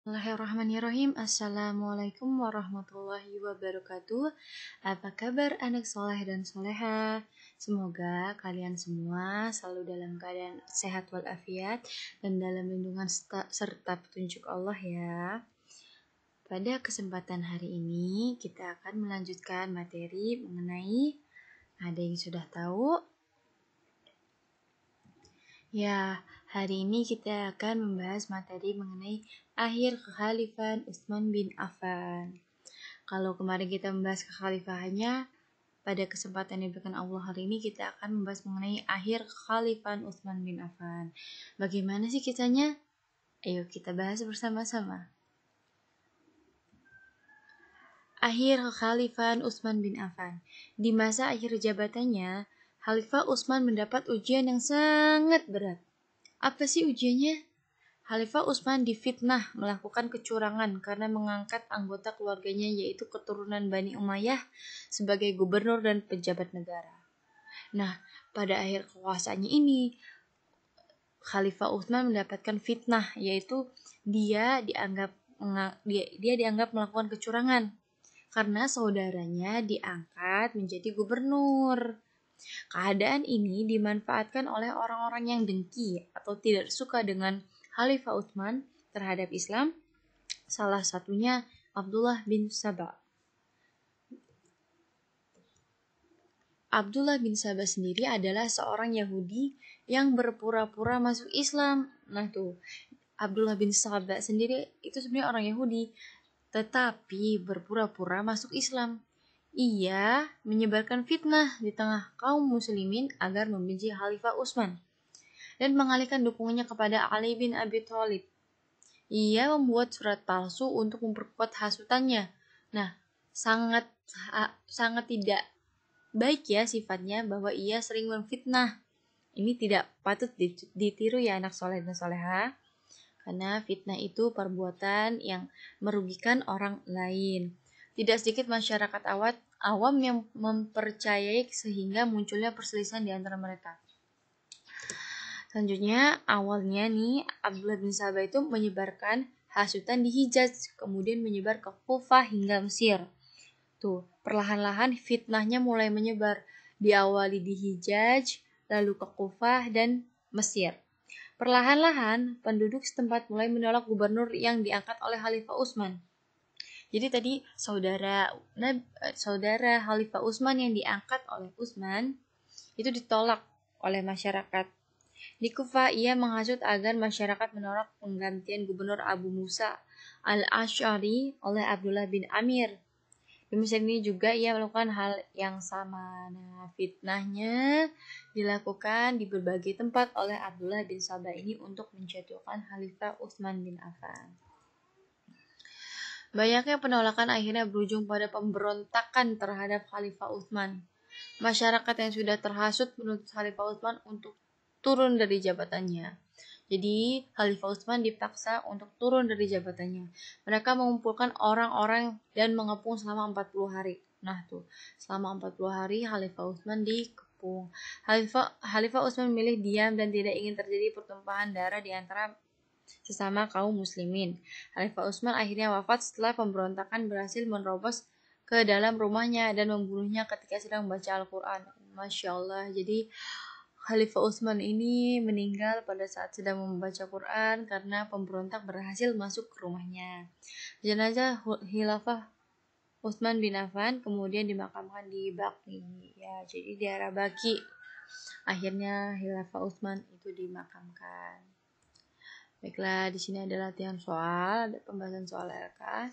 Bismillahirrahmanirrahim. Assalamualaikum warahmatullahi wabarakatuh. Apa kabar anak soleh dan soleha? Semoga kalian semua selalu dalam keadaan sehat walafiat dan dalam lindungan serta petunjuk Allah ya. Pada kesempatan hari ini kita akan melanjutkan materi mengenai ada yang sudah tahu? Ya, hari ini kita akan membahas materi mengenai akhir kekhalifahan Utsman bin Affan. Kalau kemarin kita membahas kekhalifahannya, pada kesempatan yang diberikan Allah hari ini kita akan membahas mengenai akhir kekhalifahan Utsman bin Affan. Bagaimana sih kisahnya? Ayo kita bahas bersama-sama. Akhir kekhalifahan Utsman bin Affan. Di masa akhir jabatannya, Khalifah Utsman mendapat ujian yang sangat berat. Apa sih ujiannya? Khalifah Utsman difitnah melakukan kecurangan karena mengangkat anggota keluarganya yaitu keturunan Bani Umayyah sebagai gubernur dan pejabat negara. Nah, pada akhir kekuasaannya ini, Khalifah Utsman mendapatkan fitnah yaitu dia dianggap melakukan kecurangan karena saudaranya diangkat menjadi gubernur. Keadaan ini dimanfaatkan oleh orang-orang yang dengki atau tidak suka dengan Khalifah Utsman terhadap Islam, salah satunya Abdullah bin Saba. Abdullah bin Saba sendiri adalah seorang Yahudi yang berpura-pura masuk Islam. Nah tuh, Abdullah bin Saba sendiri itu sebenarnya orang Yahudi, tetapi berpura-pura masuk Islam. Ia menyebarkan fitnah di tengah kaum muslimin agar membenci Khalifah Utsman dan mengalihkan dukungannya kepada Ali bin Abi Thalib. Ia membuat surat palsu untuk memperkuat hasutannya. Nah, sangat tidak baik ya sifatnya bahwa ia sering memfitnah. Ini tidak patut ditiru ya anak soleh dan soleha. Karena fitnah itu perbuatan yang merugikan orang lain. Tidak sedikit masyarakat awam yang mempercayai sehingga munculnya perselisihan di antara mereka. Selanjutnya, awalnya nih Abdullah bin Saba itu menyebarkan hasutan di Hijaz, kemudian menyebar ke Kufah hingga Mesir. Tuh, perlahan-lahan fitnahnya mulai menyebar, diawali di Hijaz, lalu ke Kufah dan Mesir. Perlahan-lahan penduduk setempat mulai menolak gubernur yang diangkat oleh Khalifah Utsman. Jadi tadi saudara Khalifah Utsman yang diangkat oleh Utsman itu ditolak oleh masyarakat. Di Kufah ia menghasut agar masyarakat menolak penggantian gubernur Abu Musa al-Asy'ari oleh Abdullah bin Amir. Demikian ini juga ia melakukan hal yang sama. Nah, fitnahnya dilakukan di berbagai tempat oleh Abdullah bin Saba ini untuk menjatuhkan Khalifah Utsman bin Affan. Banyaknya penolakan akhirnya berujung pada pemberontakan terhadap Khalifah Utsman. Masyarakat yang sudah terhasut menuntut Khalifah Utsman untuk turun dari jabatannya. Jadi Khalifah Utsman dipaksa untuk turun dari jabatannya. Mereka mengumpulkan orang-orang dan mengepung selama 40 hari. Nah tuh, selama 40 hari Khalifah Utsman dikepung. Khalifah Utsman memilih diam dan tidak ingin terjadi pertumpahan darah di antara sesama kaum muslimin. Khalifah Utsman akhirnya wafat setelah pemberontakan berhasil menerobos ke dalam rumahnya dan membunuhnya ketika sedang membaca Al-Quran. Masya Allah, jadi Khalifah Utsman ini meninggal pada saat sedang membaca Quran karena pemberontak berhasil masuk ke rumahnya. Jenazah Khilafah Utsman bin Affan kemudian dimakamkan di Baqi. Ya, jadi di daerah Baqi. Akhirnya Khilafah Utsman itu dimakamkan. Baiklah, di sini ada latihan soal, ada pembahasan soal LK.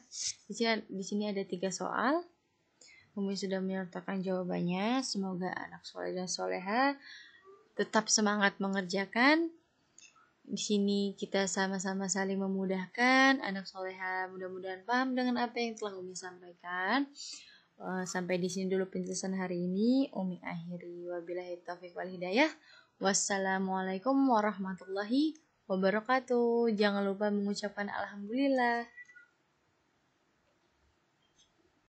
Di sini ada 3 soal. Umi sudah menyertakan jawabannya. Semoga anak soleh dan soleha tetap semangat mengerjakan. Di sini kita sama-sama saling memudahkan. Anak soleha mudah-mudahan paham dengan apa yang telah Umi sampaikan. Sampai di sini dulu penjelasan hari ini. Umi akhiri. Wabillahi taufiq wal hidayah. Wassalamualaikum warahmatullahi wabarakatuh. Jangan lupa mengucapkan alhamdulillah.